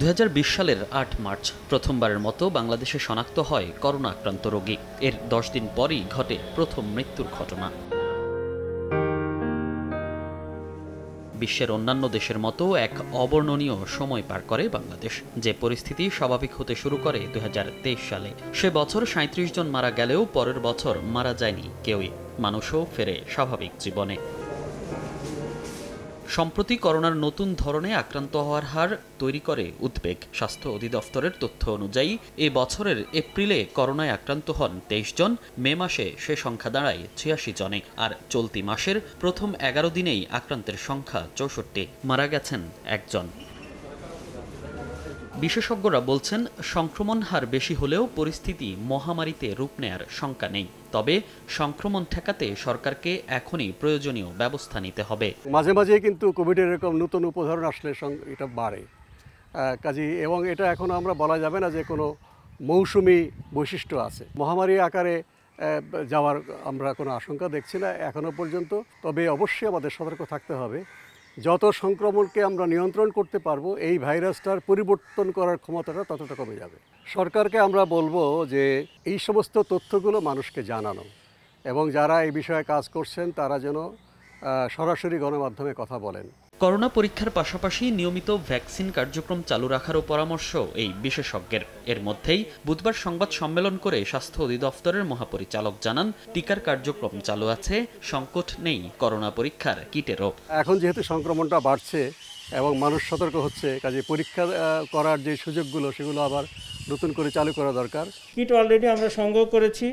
2020 সালের 8 মার্চ প্রথমবারের মতো বাংলাদেশে শনাক্ত হয় করোনা আক্রান্ত রোগী। এর 10 দিন পরই ঘটে প্রথম মৃত্যুর ঘটনা। বিশ্বের অন্যান্য দেশের মতো এক অবর্ণনীয় সময় পার করে বাংলাদেশ। যে পরিস্থিতি স্বাভাবিক হতে শুরু করে 2023 সালে। সে বছর 37 জন মারা গেলেও পরের বছর মারা যায়নি কেউই। মানুষও ফেরে স্বাভাবিক জীবনে। সম্প্রতি করোনার নতুন ধরনে আক্রান্ত হওয়ার হার তৈরি করে উদ্বেগ। স্বাস্থ্য অধিদপ্তরের তথ্য অনুযায়ী এ বছরের এপ্রিলে করোনায় আক্রান্ত হন 23 জন, মে মাসে সে সংখ্যা দাঁড়ায় 86 জনে। আর চলতি মাসের প্রথম 11 দিনেই আক্রান্তের সংখ্যা 64, মারা গেছেন একজন। বিশেষজ্ঞরা বলছেন, সংক্রমণ হার বেশি হলেও পরিস্থিতি মহামারীতে রূপ নেয়ার শঙ্কা নেই। তবে সংক্রমণ ঠেকাতে সরকারকে এখনই প্রয়োজনীয় ব্যবস্থা নিতে হবে। মাঝে মাঝে কিন্তু কোভিডের এরকম নতুন উপধরন আসলে এটা বাড়ে কাজেই, এবং এটা এখন আমরা বলা যাবে না যে কোনো মৌসুমি বৈশিষ্ট্য আছে। মহামারী আকারে যাওয়ার আমরা কোনো আশঙ্কা দেখছি না এখনো পর্যন্ত। তবে অবশ্যই আমাদের সতর্ক থাকতে হবে। যত সংক্রমণকে আমরা নিয়ন্ত্রণ করতে পারবো, এই ভাইরাসটার পরিবর্তন করার ক্ষমতাটা ততটা কমে যাবে। সরকারকে আমরা বলবো যে এই সমস্ত তথ্যগুলো মানুষকে জানানো, এবং যারা এই বিষয়ে কাজ করছেন তারা যেন সরাসরি গণমাধ্যমে কথা বলেন। করোনা পরীক্ষার পাশাপাশি নিয়মিত ভ্যাকসিন কার্যক্রম চালু রাখারও পরামর্শ এই বিশেষজ্ঞের। এর মধ্যেই বুধবার সংবাদ সম্মেলন করে স্বাস্থ্য অধিদপ্তরের মহাপরিচালক জানান, টিকার কার্যক্রম চালু আছে, সংকট নেই করোনা পরীক্ষার কিটেরও। এখন যেহেতু সংক্রমণটা বাড়ছে এবং মানুষ সতর্ক হচ্ছে, কাজে পরীক্ষা করার যে সুযোগগুলো সেগুলো আবার নতুন করে চালু করা দরকার। কিট অলরেডি আমরা সংগ্রহ করেছি,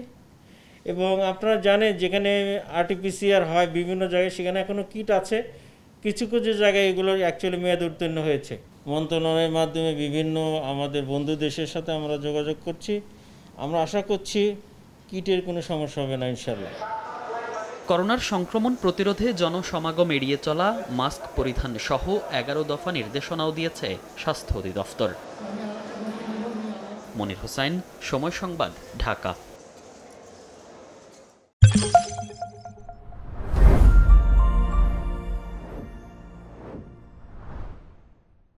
এবং আপনারা জানেন যেখানে আরটিপিসিআর হয় বিভিন্ন জায়গায়, সেখানে এখনও কিট আছে। কিছু কিছু জায়গায় এগুলো অ্যাকচুয়ালি মেয়াদ উত্তীর্ণ হয়েছে। মন্ত্রণালয়ের মাধ্যমে বিভিন্ন আমাদের বন্ধু দেশের সাথে আমরা যোগাযোগ করছি। আমরা আশা করছি কিটের কোনো সমস্যা হবে না ইনশাল্লাহ। করোনার সংক্রমণ প্রতিরোধে জনসমাগম এড়িয়ে চলা, মাস্ক পরিধান সহ 11 দফা নির্দেশনাও দিয়েছে স্বাস্থ্য অধিদপ্তর। মনির হোসাইন, সময় সংবাদ, ঢাকা।